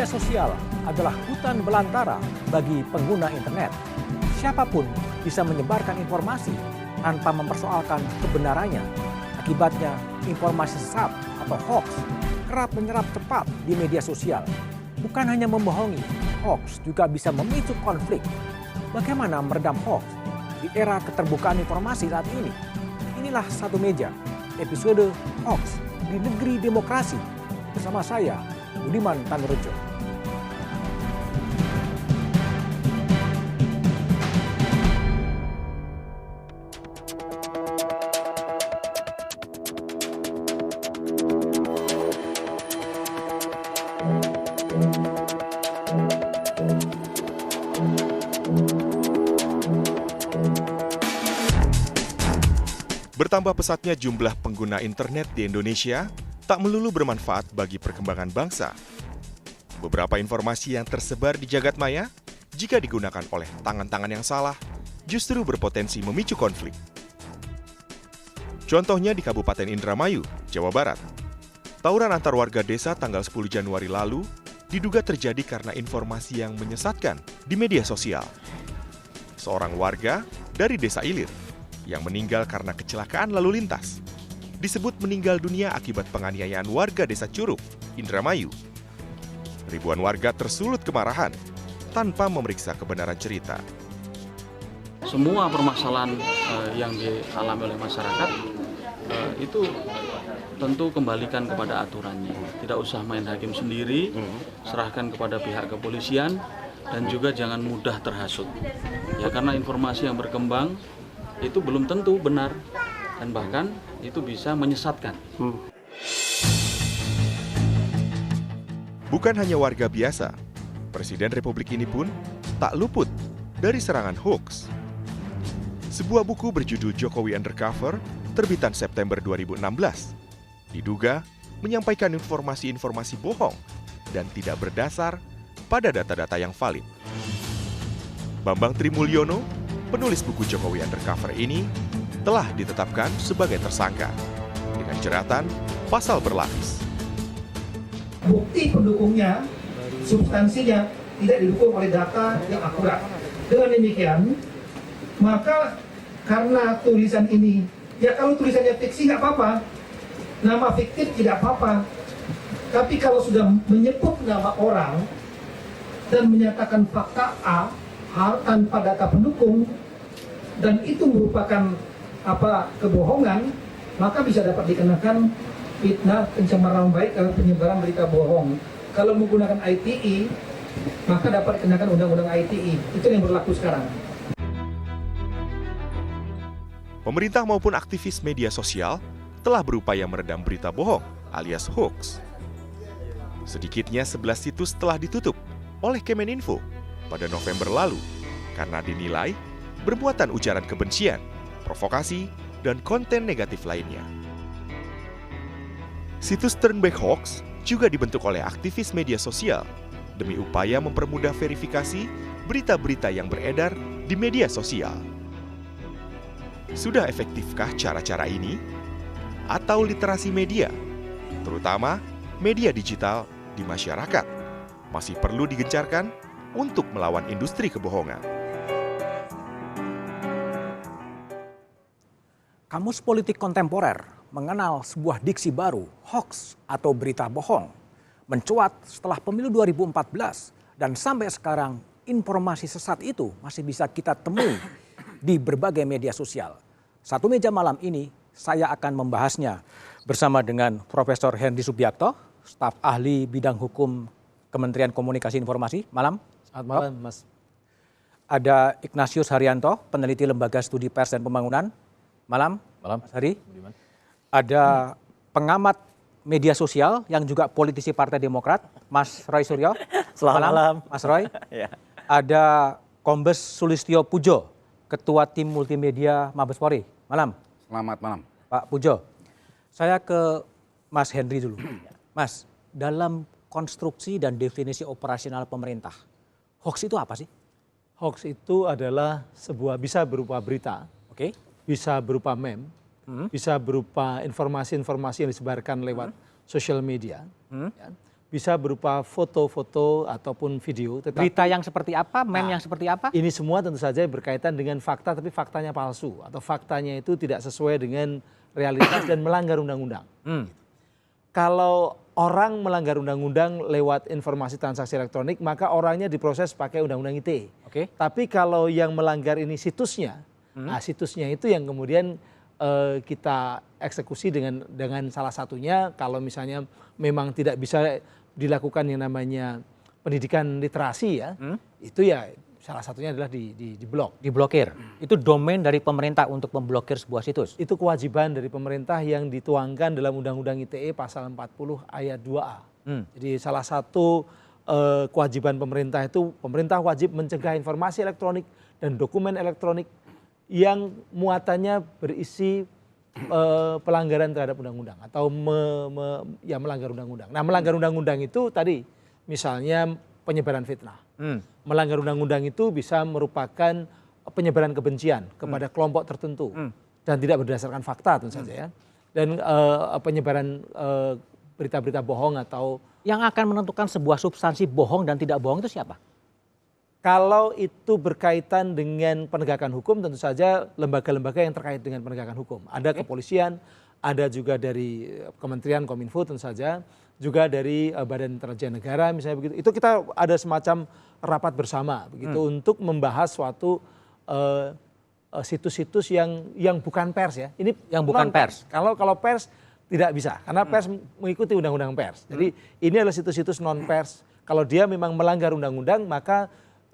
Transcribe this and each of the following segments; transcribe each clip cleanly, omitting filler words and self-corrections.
Media sosial adalah hutan belantara bagi pengguna internet. Siapapun bisa menyebarkan informasi tanpa mempersoalkan kebenarannya. Akibatnya, informasi sesat atau hoax kerap menyerap cepat di media sosial. Bukan hanya membohongi, hoax juga bisa memicu konflik. Bagaimana meredam hoax di era keterbukaan informasi saat ini? Inilah Satu Meja, episode hoax di negeri demokrasi. Bersama saya, Budiman Tanurejo. Bertambah pesatnya jumlah pengguna internet di Indonesia tak melulu bermanfaat bagi perkembangan bangsa. Beberapa informasi yang tersebar di jagat maya, jika digunakan oleh tangan-tangan yang salah, justru berpotensi memicu konflik. Contohnya di Kabupaten Indramayu, Jawa Barat. Tawuran antar warga desa tanggal 10 Januari lalu diduga terjadi karena informasi yang menyesatkan di media sosial. Seorang warga dari Desa Ilir yang meninggal karena kecelakaan lalu lintas disebut meninggal dunia akibat penganiayaan warga Desa Curug, Indramayu. Ribuan warga tersulut kemarahan tanpa memeriksa kebenaran cerita. Semua permasalahan yang dialami oleh masyarakat itu tentu kembalikan kepada aturannya. Tidak usah main hakim sendiri, serahkan kepada pihak kepolisian, dan juga jangan mudah terhasut. Ya, karena informasi yang berkembang itu belum tentu benar dan bahkan itu bisa menyesatkan. Bukan hanya warga biasa, Presiden Republik ini pun tak luput dari serangan hoax. Sebuah buku berjudul Jokowi Undercover, terbitan September 2016, diduga menyampaikan informasi-informasi bohong dan tidak berdasar pada data-data yang valid. Bambang Trimulyono, penulis buku Jokowi Undercover ini, telah ditetapkan sebagai tersangka dengan jeratan pasal berlapis. Bukti pendukungnya, substansinya tidak didukung oleh data yang akurat. Dengan demikian, maka karena tulisan ini, ya kalau tulisannya fiksi nggak apa-apa, nama fiktif tidak apa-apa. Tapi kalau sudah menyebut nama orang dan menyatakan fakta A, hal tanpa data pendukung, dan itu merupakan kebohongan, maka bisa dapat dikenakan fitnah, pencemaran baik atau penyebaran berita bohong. Kalau menggunakan ITE, maka dapat dikenakan undang-undang ITE. Itu yang berlaku sekarang. Pemerintah maupun aktivis media sosial telah berupaya meredam berita bohong alias hoax. Sedikitnya 11 situs telah ditutup oleh Kemeninfo pada November lalu karena dinilai bermuatan ujaran kebencian, provokasi, dan konten negatif lainnya. Situs Turnback Hoax juga dibentuk oleh aktivis media sosial demi upaya mempermudah verifikasi berita-berita yang beredar di media sosial. Sudah efektifkah cara-cara ini? Atau literasi media, terutama media digital di masyarakat, masih perlu digencarkan untuk melawan industri kebohongan? Kamus Politik Kontemporer mengenal sebuah diksi baru, hoax atau berita bohong, mencuat setelah pemilu 2014 dan sampai sekarang informasi sesat itu masih bisa kita temui di berbagai media sosial. Satu Meja malam ini saya akan membahasnya bersama dengan Profesor Henry Subiakto, staf ahli bidang hukum Kementerian Komunikasi Informasi. Malam. Selamat malam, Mas. Ada Ignatius Haryanto, peneliti Lembaga Studi Pers dan Pembangunan. Malam, Malam. Mas Hari. Ada pengamat media sosial yang juga politisi Partai Demokrat, Mas Roy Suryo. Selamat malam. Mas Roy. Ya. Ada Kombes Sulistyo Pujo, Ketua Tim Multimedia Mabes Polri. Malam. Selamat malam. Pak Pujo. Saya ke Mas Henry dulu. Mas, dalam konstruksi dan definisi operasional pemerintah, hoax itu apa sih? Hoax itu adalah sebuah, bisa berupa berita, Oke. bisa berupa meme, bisa berupa informasi-informasi yang disebarkan lewat sosial media, ya, bisa berupa foto-foto ataupun video. Tetapi Berita yang seperti apa, meme yang seperti apa? ini semua tentu saja berkaitan dengan fakta, tapi faktanya palsu atau faktanya itu tidak sesuai dengan realitas dan melanggar undang-undang. Kalau orang melanggar undang-undang lewat informasi transaksi elektronik, maka orangnya diproses pakai undang-undang ITE. Oke. Tapi kalau yang melanggar ini situsnya, nah situsnya itu yang kemudian kita eksekusi dengan salah satunya kalau misalnya memang tidak bisa dilakukan yang namanya pendidikan literasi ya, itu ya salah satunya adalah di blok. Diblokir. Itu domain dari pemerintah untuk memblokir sebuah situs. Itu kewajiban dari pemerintah yang dituangkan dalam Undang-Undang ITE pasal 40 ayat 2A. Jadi salah satu kewajiban pemerintah itu, pemerintah wajib mencegah informasi elektronik dan dokumen elektronik yang muatannya berisi pelanggaran terhadap undang-undang atau melanggar undang-undang. Nah, melanggar undang-undang itu tadi misalnya penyebaran fitnah. Melanggar undang-undang itu bisa merupakan penyebaran kebencian kepada kelompok tertentu dan tidak berdasarkan fakta tentu saja ya. Dan penyebaran berita-berita bohong atau Yang akan menentukan sebuah substansi bohong dan tidak bohong itu siapa? kalau itu berkaitan dengan penegakan hukum, tentu saja lembaga-lembaga yang terkait dengan penegakan hukum. Ada kepolisian, ada juga dari Kementerian Kominfo tentu saja, juga dari Badan Intelijen Negara misalnya begitu. Itu kita ada semacam rapat bersama begitu untuk membahas suatu situs-situs yang bukan pers ya. Ini Yang bukan pers. Kalau pers tidak bisa karena pers mengikuti undang-undang pers. Jadi ini adalah situs-situs non pers. Kalau dia memang melanggar undang-undang, maka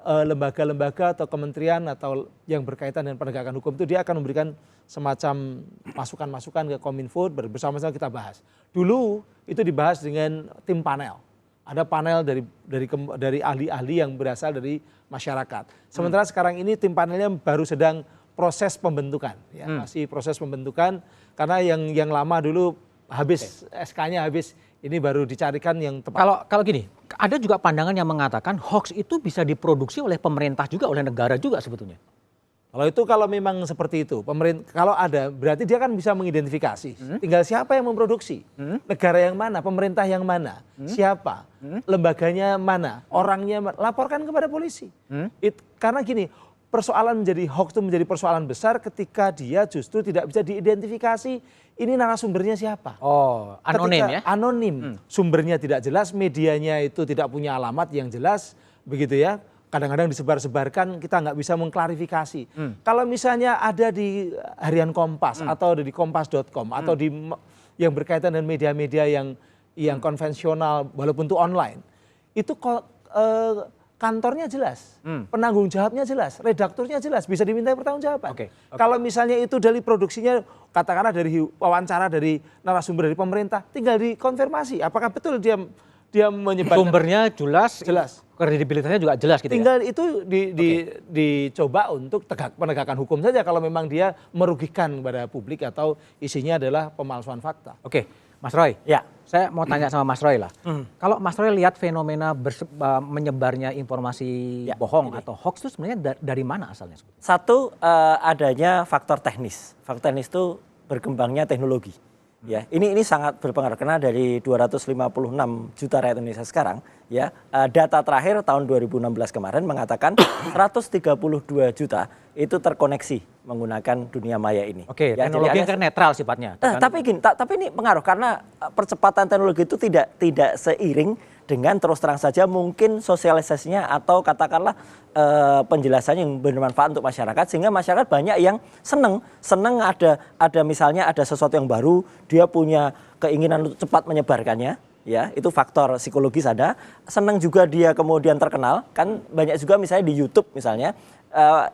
lembaga-lembaga atau kementerian atau yang berkaitan dengan penegakan hukum itu dia akan memberikan semacam masukan-masukan ke Kominfo, bersama-sama kita bahas. Dulu itu dibahas dengan tim panel. Ada panel dari ahli-ahli yang berasal dari masyarakat. Sementara sekarang ini tim panelnya baru sedang proses pembentukan, ya, masih proses pembentukan karena yang lama dulu habis SK-nya habis. Ini baru dicarikan yang tepat. Kalau gini, ada juga pandangan yang mengatakan hoax itu bisa diproduksi oleh pemerintah juga, oleh negara juga sebetulnya. Kalau memang seperti itu, kalau ada berarti dia kan bisa mengidentifikasi. Tinggal siapa yang memproduksi, negara yang mana, pemerintah yang mana, siapa, lembaganya mana, orangnya laporkan kepada polisi. Karena gini, persoalan menjadi hoax itu menjadi persoalan besar ketika dia justru tidak bisa diidentifikasi ini narasumbernya siapa. Oh, anonim ya? Anonim, sumbernya tidak jelas, medianya itu tidak punya alamat yang jelas, begitu ya. Kadang-kadang disebar-sebarkan, kita nggak bisa mengklarifikasi. Kalau misalnya ada di Harian Kompas atau ada di kompas.com atau yang berkaitan dengan media-media yang konvensional, walaupun itu online, itu kantornya jelas, penanggung jawabnya jelas, redakturnya jelas, bisa diminta pertanggungjawaban. Oke. Kalau misalnya itu dari produksinya, katakanlah dari wawancara dari narasumber dari pemerintah, tinggal dikonfirmasi apakah betul dia menyebarkan. Sumbernya jelas, kredibilitasnya juga jelas gitu tinggal ya? itu dicoba untuk penegakan hukum saja kalau memang dia merugikan kepada publik atau isinya adalah pemalsuan fakta. Oke, Mas Roy. Ya. Saya mau tanya sama Mas Roy lah. Kalau Mas Roy lihat fenomena menyebarnya informasi bohong atau hoax itu sebenarnya dari mana asalnya? Satu, adanya faktor teknis. Faktor teknis itu berkembangnya teknologi. Ya, ini sangat berpengaruh karena dari 256 juta rakyat Indonesia sekarang, ya, data terakhir tahun 2016 kemarin mengatakan 132 juta itu terkoneksi menggunakan dunia maya ini. Oke, ya, teknologi kan netral sifatnya. Tapi ini pengaruh karena percepatan teknologi itu tidak seiring dengan terus terang saja mungkin sosialisasinya atau katakanlah penjelasannya yang bermanfaat untuk masyarakat sehingga masyarakat banyak yang seneng ada misalnya ada sesuatu yang baru, dia punya keinginan untuk cepat menyebarkannya. Ya, itu faktor psikologis ada. Senang juga dia kemudian terkenal, kan banyak juga misalnya di YouTube misalnya,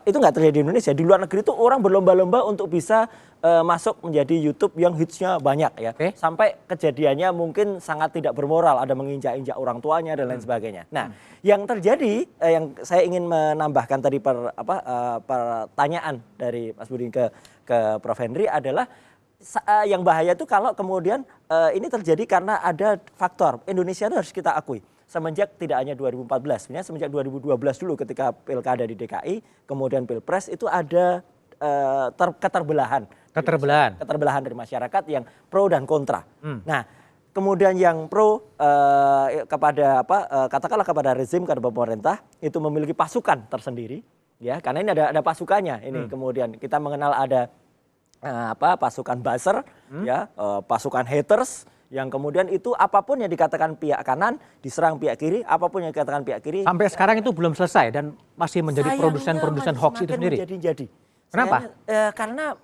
itu nggak terjadi di Indonesia. Di luar negeri itu orang berlomba-lomba untuk bisa masuk menjadi YouTube yang hitsnya banyak ya. Sampai kejadiannya mungkin sangat tidak bermoral, ada menginjak-injak orang tuanya dan lain sebagainya. Nah, yang terjadi yang saya ingin menambahkan tadi pertanyaan dari Mas Budi ke Prof Henry adalah yang bahaya itu kalau kemudian ini terjadi karena ada faktor Indonesia itu harus kita akui semenjak tidak hanya 2014, sebenarnya semenjak 2012 dulu ketika pilkada di DKI, kemudian pilpres itu ada keterbelahan dari masyarakat yang pro dan kontra. Nah, kemudian yang pro kepada katakanlah kepada rezim, kepada pemerintah itu memiliki pasukan tersendiri, ya, karena ini ada pasukannya. Ini kemudian kita mengenal ada pasukan buzzer, ya, pasukan haters, yang kemudian itu apapun yang dikatakan pihak kanan diserang pihak kiri, apapun yang dikatakan pihak kiri. Sampai sekarang itu belum selesai dan masih menjadi produsen hoax itu sendiri. Menjadi. Kenapa? Karena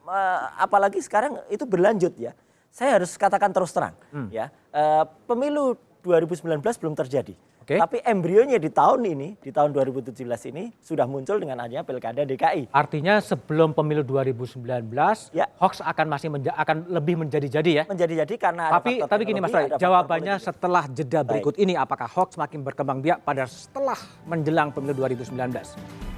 apalagi sekarang itu berlanjut, ya. Saya harus katakan terus terang, ya. Pemilu 2019 belum terjadi. Oke. Tapi embrionya di tahun ini, di tahun 2017 ini sudah muncul dengan adanya Pilkada DKI. Artinya sebelum pemilu 2019, Ya. hoax akan akan lebih menjadi-jadi, ya. Menjadi jadi karena ada faktor Tapi gini Mas Roy, teknologi, ada faktor jawabannya politik. setelah jeda berikut ini, apakah hoax makin berkembang biak pada setelah menjelang pemilu 2019?